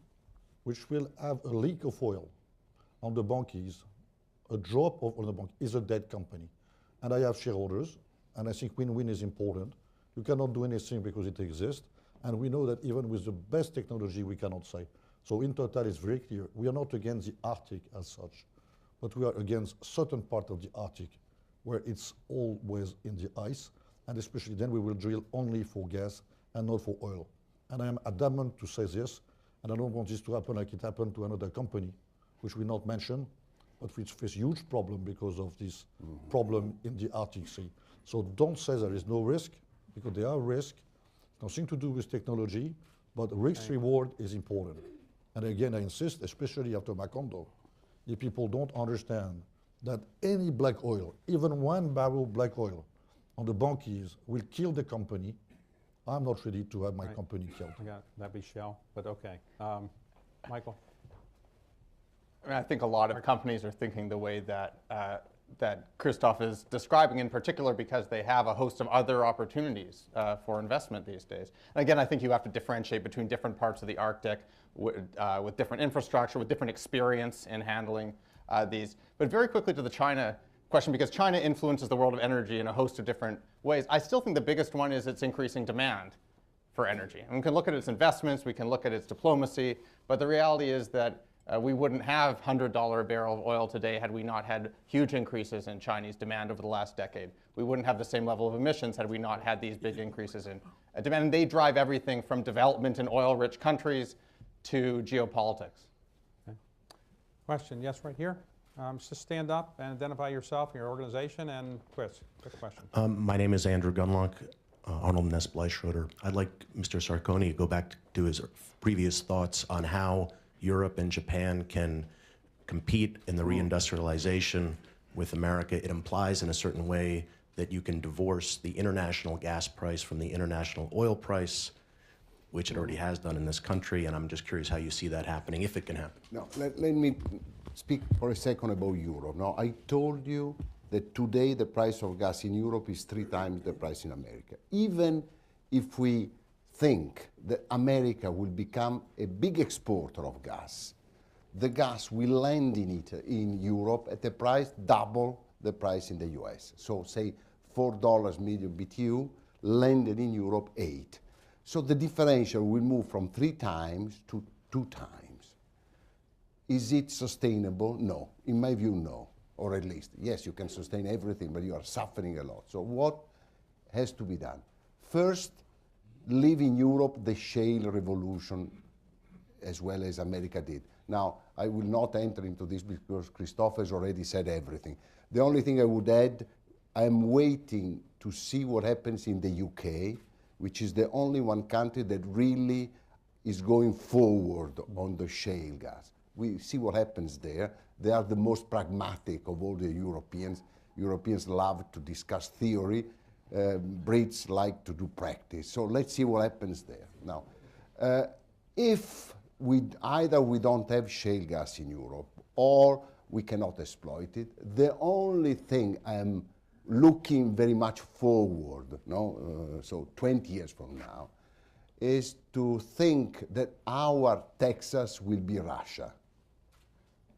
which will have a leak of oil on the bankies, a drop of on the bank, is a dead company. And I have shareholders, and I think win-win is important. You cannot do anything because it exists, and we know that even with the best technology, we cannot say. So in total, it's very clear. We are not against the Arctic as such, but we are against certain part of the Arctic where it's always in the ice, and especially then we will drill only for gas and not for oil. And I am adamant to say this, and I don't want this to happen like it happened to another company, which we not mention, but which face huge problem because of this problem in the Arctic Sea. So don't say there is no risk, because there are risks. Nothing to do with technology, but risk-reward is important. And again, I insist, especially after Macondo, if people don't understand that any black oil, even 1 barrel black oil on the bankies will kill the company, I'm not ready to have my company killed. That'd be Shell, but okay. Michael? I mean, I think a lot of companies are thinking the way that that Christophe is describing, in particular because they have a host of other opportunities for investment these days. And again, I think you have to differentiate between different parts of the Arctic with different infrastructure, with different experience in handling these. But very quickly to the China question, because China influences the world of energy in a host of different ways. I still think the biggest one is its increasing demand for energy. And we can look at its investments, we can look at its diplomacy, but the reality is that we wouldn't have $100 a barrel of oil today had we not had huge increases in Chinese demand over the last decade. We wouldn't have the same level of emissions had we not had these big increases in demand. And they drive everything from development in oil-rich countries to geopolitics. Okay. Question, yes, right here. Just stand up and identify yourself and your organization, and quick question. My name is Andrew Gunlock, Arnold Ness Bleischroeder. I'd like Mr. Sarkony to go back to his previous thoughts on how Europe and Japan can compete in the reindustrialization with America. It implies in a certain way that you can divorce the international gas price from the international oil price, which it already has done in this country, and I'm just curious how you see that happening, if it can happen. Now, let me speak for a second about Europe. Now, I told you that today the price of gas in Europe is 3 times the price in America. Even if we think that America will become a big exporter of gas, the gas will land in Europe at a price double the price in the US. So say $4 million BTU, landed in Europe 8. So the differential will move from 3 times to 2 times. Is it sustainable? No. In my view, no. Or at least, yes, you can sustain everything, but you are suffering a lot. So what has to be done? First, live in Europe the shale revolution as well as America did. Now, I will not enter into this because Christophe has already said everything. The only thing I would add, I am waiting to see what happens in the UK, which is the only one country that really is going forward on the shale gas. We see what happens there. They are the most pragmatic of all the Europeans. Europeans love to discuss theory. Brits like to do practice. So let's see what happens there. Now, if either we don't have shale gas in Europe or we cannot exploit it, the only thing I'm looking very much forward, so 20 years from now, is to think that our Texas will be Russia.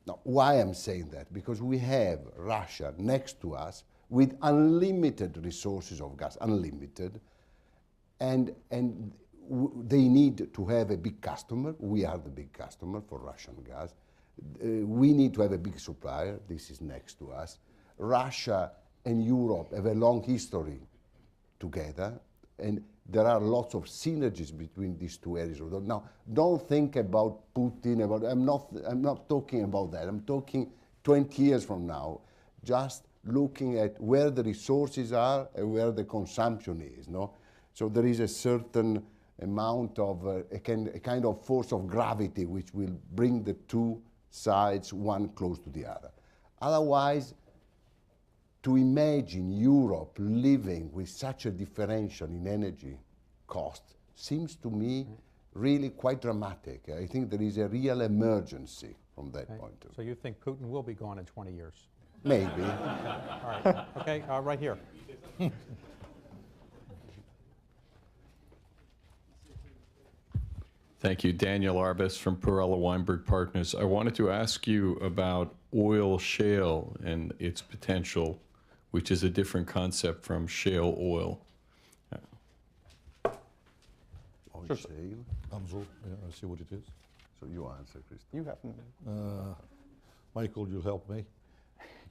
Now, why I'm saying that? Because we have Russia next to us with unlimited resources of gas, unlimited, and they need to have a big customer. We are the big customer for Russian gas. We need to have a big supplier. This is next to us. Russia and Europe have a long history together, and there are lots of synergies between these 2 areas. Now, don't think about Putin. I'm not talking about that. I'm talking 20 years from now, just looking at where the resources are and where the consumption is. So there is a certain amount of a kind of force of gravity which will bring the 2 sides one close to the other. Otherwise, to imagine Europe living with such a differential in energy cost seems to me really quite dramatic. I think there is a real emergency from that point of view. So you think Putin will be gone in 20 years? Maybe. All right. Okay, right here. Thank you. Daniel Arbus from Perella Weinberg Partners. I wanted to ask you about oil shale and its potential, which is a different concept from shale oil. Oil shale. Amzo, yeah, I see what it is. So you answer, Christophe. You have Michael, you'll help me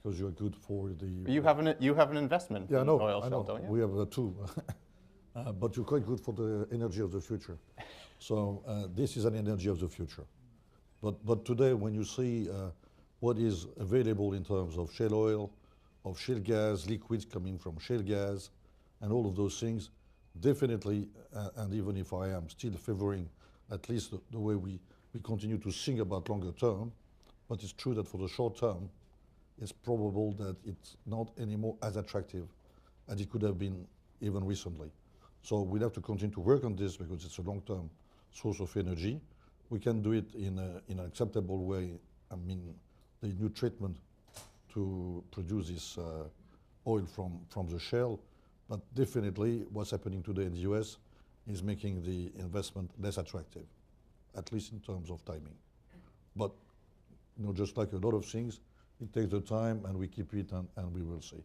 because you're good for the. you have an investment Yeah, I in know. oil I shale, know. don't you? We have two, but you're quite good for the energy of the future. So this is an energy of the future. But today, when you see what is available in terms of shale oil, of shale gas, liquids coming from shale gas, and all of those things, definitely, and even if I am still favoring at least the way we continue to think about longer term, but it's true that for the short term, it's probable that it's not anymore as attractive as it could have been even recently. So we'll have to continue to work on this because it's a long-term source of energy. We can do it in an acceptable way. I mean, the new treatment to produce this oil from the shale, but definitely what's happening today in the US is making the investment less attractive, at least in terms of timing. But you know, just like a lot of things, it takes the time and we keep it and we will see.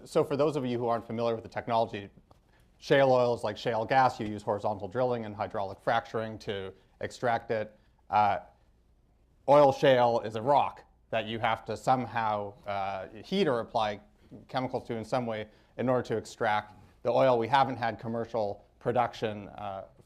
So for those of you who aren't familiar with the technology, shale oils like shale gas, you use horizontal drilling and hydraulic fracturing to extract it. Oil shale is a rock that you have to somehow heat or apply chemicals to in some way in order to extract the oil. We haven't had commercial production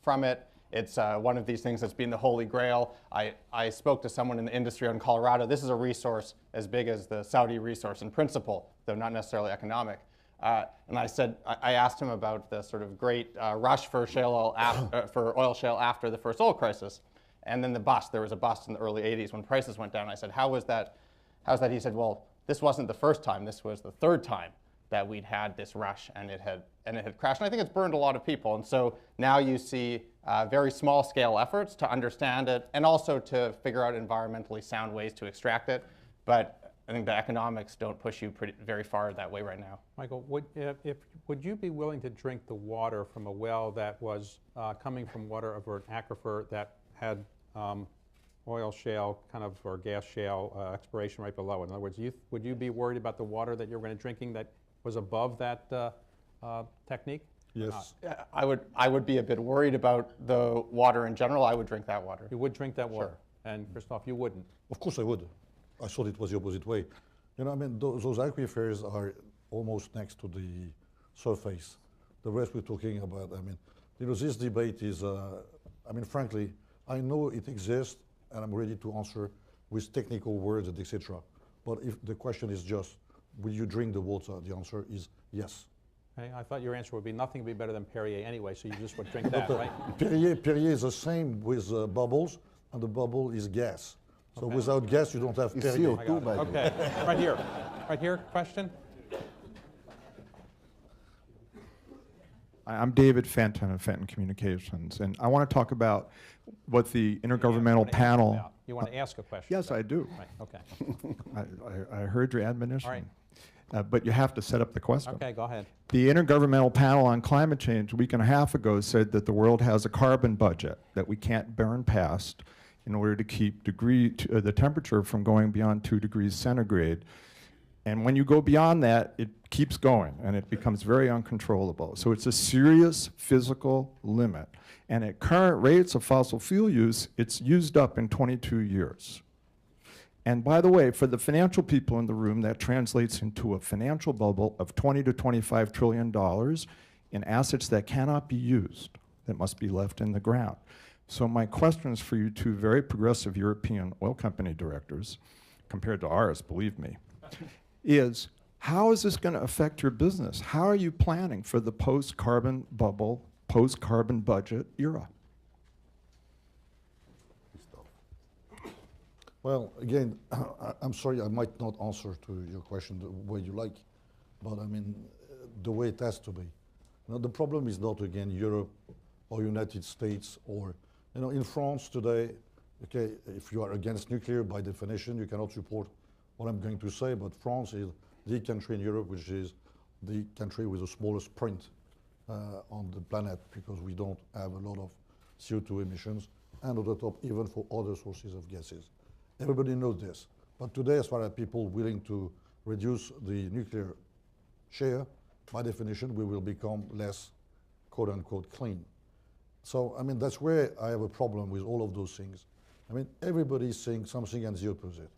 from it. It's one of these things that's been the holy grail. I spoke to someone in the industry in Colorado. This is a resource as big as the Saudi resource in principle, though not necessarily economic. And I asked him about the sort of great rush for shale oil for oil shale after the first oil crisis, and then the bust. There was a bust in the early '80s when prices went down. I said, "How was that? How's that?" He said, "Well, this wasn't the first time. This was the third time that we'd had this rush, and it had crashed. And I think it's burned a lot of people. And so now you see very small scale efforts to understand it, and also to figure out environmentally sound ways to extract it, but I think the economics don't push you very far that way right now." Michael, would you be willing to drink the water from a well that was coming from water over an aquifer that had oil shale kind of, or gas shale exploration right below it? In other words, would you be worried about the water that you're going to drinking that was above that technique? Yes. I would be a bit worried about the water in general. I would drink that water. You would drink that water? Sure. And Christophe, you wouldn't? Of course I would. I thought it was the opposite way. You know, I mean, those aquifers are almost next to the surface. The rest we're talking about, I mean, you know, this debate is, I mean, frankly, I know it exists, and I'm ready to answer with technical words and etc. But if the question is just, will you drink the water? The answer is yes. Okay, I thought your answer would be nothing would be better than Perrier anyway, so you just would drink that, right? Perrier is the same with bubbles, and the bubble is gas. So Okay. without gas, you don't have It's Perrier. CO2, by the way. Okay, right here, question? I'm David Fenton of Fenton Communications, and I want to talk about what the Intergovernmental Panel. You want to ask a question? Yes, I do. Right, okay. I heard your admonition. All right. But you have to set up the question. Okay, go ahead. The Intergovernmental Panel on Climate Change a week and a half ago said that the world has a carbon budget that we can't burn past in order to keep the temperature from going beyond 2 degrees centigrade. And when you go beyond that, it keeps going, and it becomes very uncontrollable. So it's a serious physical limit. And at current rates of fossil fuel use, it's used up in 22 years. And by the way, for the financial people in the room, that translates into a financial bubble of $20 to $25 trillion in assets that cannot be used, that must be left in the ground. So my question is for you two very progressive European oil company directors, compared to ours, believe me, is how is this going to affect your business? How are you planning for the post-carbon bubble, post-carbon budget era? Well, again, I'm sorry, I might not answer to your question the way you like, but I mean, the way it has to be. Now, the problem is not, again, Europe or United States, or, you know, in France today, okay, if you are against nuclear, by definition, you cannot support what I'm going to say, but France is the country in Europe which is the country with the smallest print on the planet, because we don't have a lot of CO2 emissions, and on the top, even for other sources of gases. Everybody knows this. But today, as far as people willing to reduce the nuclear share, by definition, we will become less, quote unquote, clean. So, I mean, that's where I have a problem with all of those things. I mean, everybody is saying something and the opposite.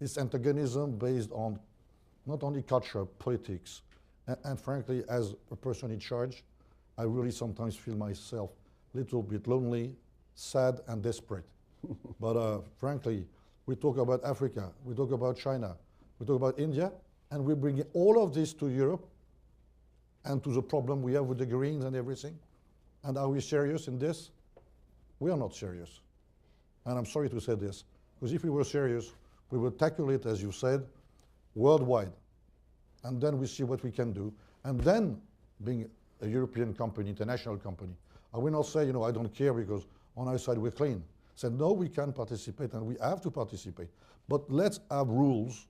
It's antagonism based on not only culture, politics, and frankly, as a person in charge, I really sometimes feel myself a little bit lonely, sad, and desperate. But frankly, we talk about Africa, we talk about China, we talk about India, and we bring all of this to Europe and to the problem we have with the Greens and everything. And are we serious in this? We are not serious. And I'm sorry to say this, because if we were serious, we would tackle it, as you said, worldwide. And then we see what we can do. And then, being a European company, international company, I will not say, you know, I don't care because on our side we're clean. Say, no, we can participate and we have to participate. But let's have rules,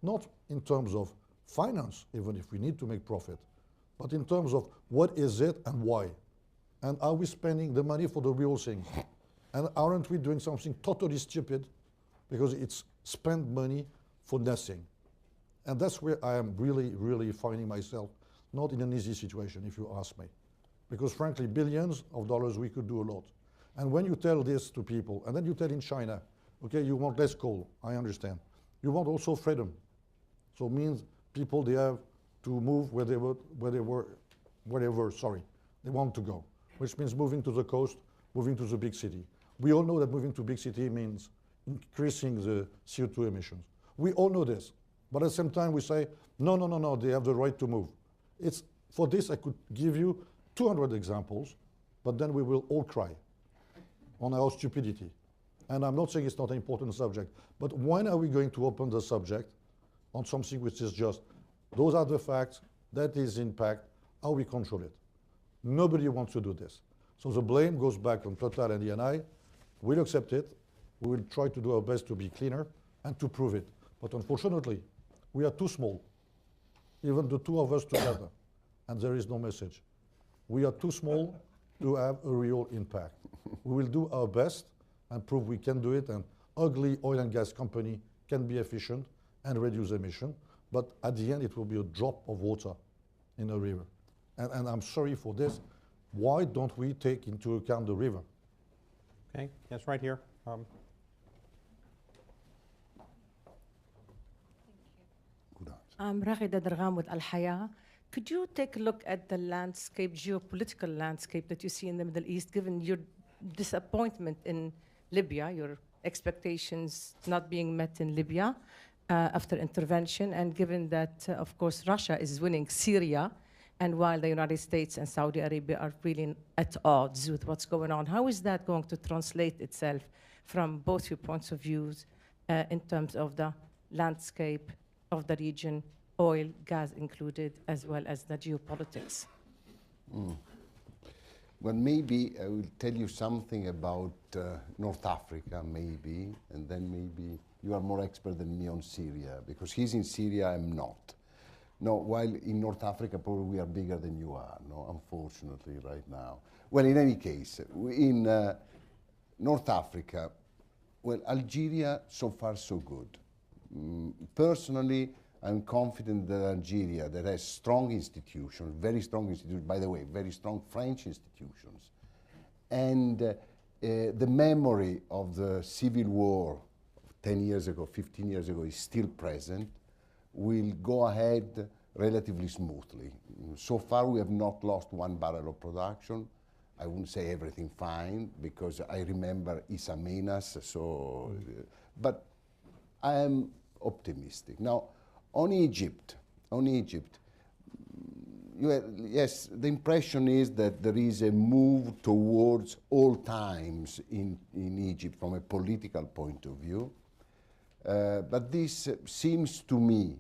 not in terms of finance, even if we need to make profit, but in terms of what is it and why. And are we spending the money for the real things? And aren't we doing something totally stupid because it's spent money for nothing? And that's where I am really, really finding myself not in an easy situation, if you ask me. Because frankly, billions of dollars, we could do a lot. And when you tell this to people, and then you tell in China, okay, you want less coal, I understand. You want also freedom. So it means people, they have to move wherever they want to go, which means moving to the coast, moving to the big city. We all know that moving to big city means increasing the CO2 emissions. We all know this. But at the same time, we say, no, they have the right to move. It's, for this, I could give you 200 examples, but then we will all cry on our stupidity. And I'm not saying it's not an important subject, but when are we going to open the subject on something which is just, those are the facts, that is impact, how we control it? Nobody wants to do this. So the blame goes back on Total and ENI. We'll accept it. We will try to do our best to be cleaner and to prove it. But unfortunately, we are too small, even the two of us together, and there is no message. We are too small to have a real impact. We will do our best and prove we can do it, and ugly oil and gas company can be efficient and reduce emission, but at the end it will be a drop of water in a river. And I'm sorry for this. Why don't we take into account the river? Okay, yes, right here. I'm Raghida Dargham with Al Hayah. Could you take a look at the landscape, geopolitical landscape that you see in the Middle East, given your disappointment in Libya, your expectations not being met in Libya after intervention, and given that, of course, Russia is winning Syria, and while the United States and Saudi Arabia are really at odds with what's going on, how is that going to translate itself from both your points of view in terms of the landscape of the region, oil, gas included, as well as the geopolitics? Well, maybe I will tell you something about North Africa, maybe, and then maybe you are more expert than me on Syria, because he's in Syria, I'm not. No, while in North Africa, probably we are bigger than you are, no, unfortunately, right now. Well, in any case, in North Africa, well, Algeria, so far so good. Personally, I'm confident that Algeria, that has strong institutions, very strong institutions, by the way, very strong French institutions, and the memory of the civil war 10 years ago, 15 years ago is still present, will go ahead relatively smoothly. So far, we have not lost one barrel of production. I wouldn't say everything fine, because I remember Isamenas, so, but I am optimistic. Now, on Egypt, yes, the impression is that there is a move towards old times in Egypt from a political point of view. But this seems to me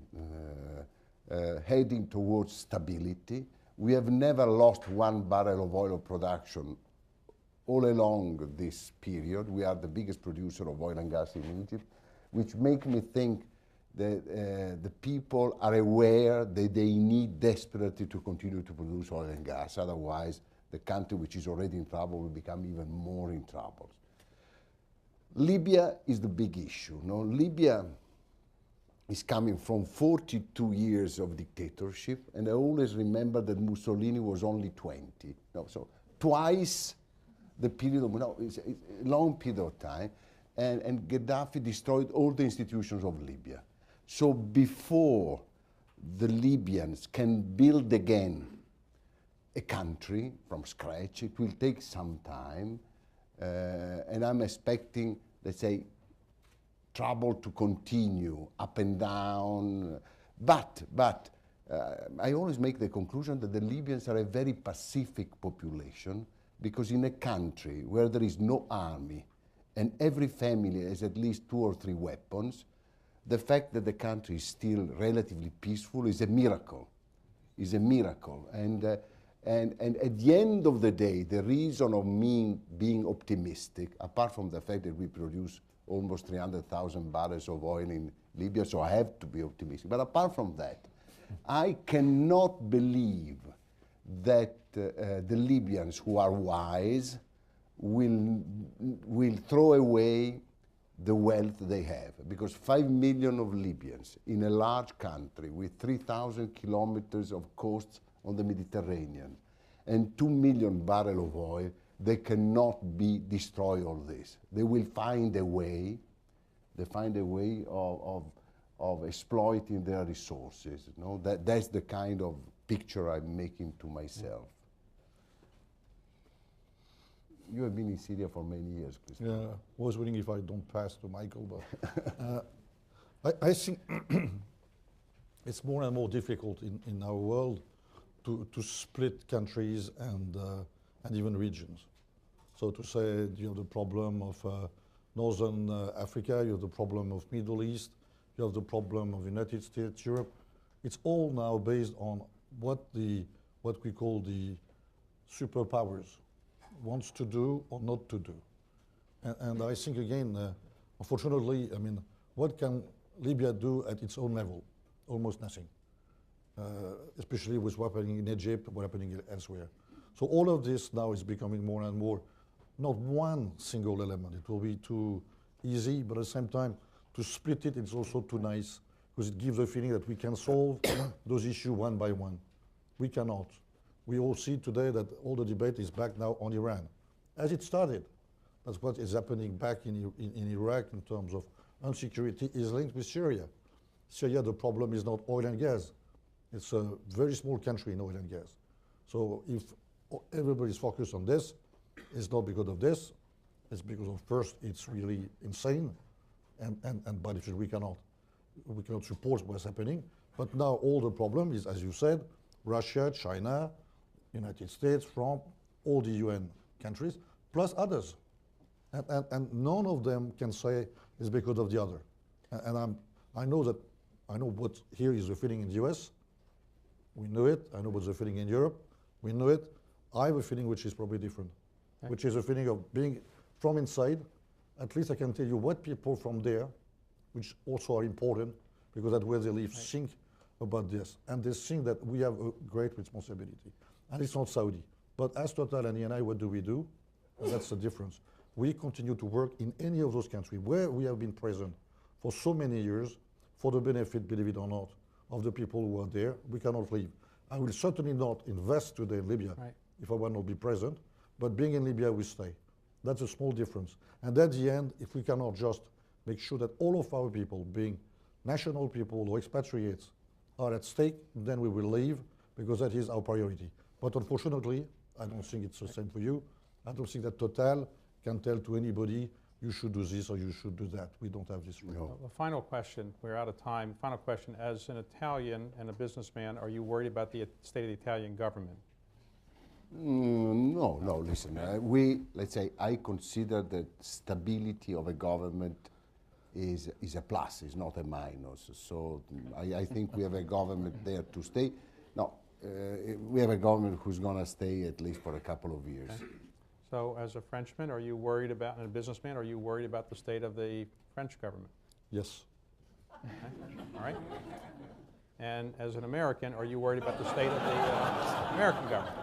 heading towards stability. We have never lost 1 barrel of oil of production all along this period. We are the biggest producer of oil and gas in Egypt, which make me think that the people are aware that they need desperately to continue to produce oil and gas. Otherwise, the country which is already in trouble will become even more in trouble. Libya is the big issue. No? Libya is coming from 42 years of dictatorship, and I always remember that Mussolini was only 20. No, so twice the period of, it's a long period of time, and Gaddafi destroyed all the institutions of Libya. So before the Libyans can build again a country from scratch, it will take some time, and I'm expecting, let's say, trouble to continue, up and down, but I always make the conclusion that the Libyans are a very pacific population, because in a country where there is no army and every family has at least 2 or 3 weapons, the fact that the country is still relatively peaceful is a miracle, and at the end of the day, the reason of me being optimistic, apart from the fact that we produce almost 300,000 barrels of oil in Libya, so I have to be optimistic. But apart from that, I cannot believe that the Libyans who are wise will throw away the wealth they have. Because 5 million of Libyans in a large country with 3,000 kilometers of coasts on the Mediterranean and 2 million barrels of oil, they cannot destroy all this. They will find a way. They find a way of exploiting their resources. You know? That's the kind of picture I'm making to myself. You have been in Syria for many years, Christopher. Yeah, I was wondering if I don't pass to Michael, but I think it's more and more difficult in our world to split countries and even regions. So to say you have the problem of Northern Africa, you have the problem of Middle East, you have the problem of United States, Europe. It's all now based on what we call the superpowers wants to do or not to do. And I think again, unfortunately, I mean, what can Libya do at its own level? Almost nothing. Especially with what's happening in Egypt, what's happening elsewhere. So all of this now is becoming more and more not one single element. It will be too easy, but at the same time, to split it, it's also too nice, because it gives a feeling that we can solve those issues one by one. We cannot. We all see today that all the debate is back now on Iran. As it started, that's what is happening back in Iraq in terms of insecurity is linked with Syria. Syria, the problem is not oil and gas. It's a very small country in oil and gas. So if everybody's focused on this, it's not because of this, it's because of first, it's really insane, and by the way, we cannot support what's happening. But now all the problem is, as you said, Russia, China, United States, France, all the UN countries, plus others. And none of them can say it's because of the other. And I know what here is the feeling in the US. We know it. I know what's the feeling in Europe. We know it. I have a feeling which is probably different, which is a feeling of being from inside. At least I can tell you what people from there, which also are important, because that's where they live, think about this. And they think that we have a great responsibility. And it's not Saudi. But as Total and ENI, what do we do? And that's the difference. We continue to work in any of those countries where we have been present for so many years for the benefit, believe it or not, of the people who are there. We cannot leave. I will certainly not invest today in Libya if I will not be present, but being in Libya, we stay. That's a small difference. And at the end, if we cannot just make sure that all of our people, being national people or expatriates, are at stake, then we will leave, because that is our priority. But unfortunately, I don't think it's the same for you. I don't think that Total can tell to anybody, you should do this or you should do that. We don't have this right. No. A final question, we're out of time. Final question, as an Italian and a businessman, are you worried about the state of the Italian government? No, listen, let's say, I consider that stability of a government is a plus, is not a minus. So I think we have a government there to stay. Now, we have a government who's going to stay at least for a couple of years. Okay. So as a Frenchman, are you worried about, and a businessman, are you worried about the state of the French government? Yes. Okay. All right. And as an American, are you worried about the state of the American government?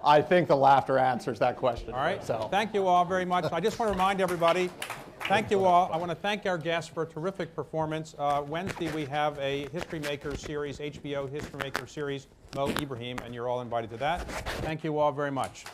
I think the laughter answers that question. All right. So Thank you all very much. I just want to remind everybody, thank you all. I want to thank our guests for a terrific performance. Wednesday we have a History Maker series, HBO History Maker series, Mo Ibrahim, and you're all invited to that. Thank you all very much.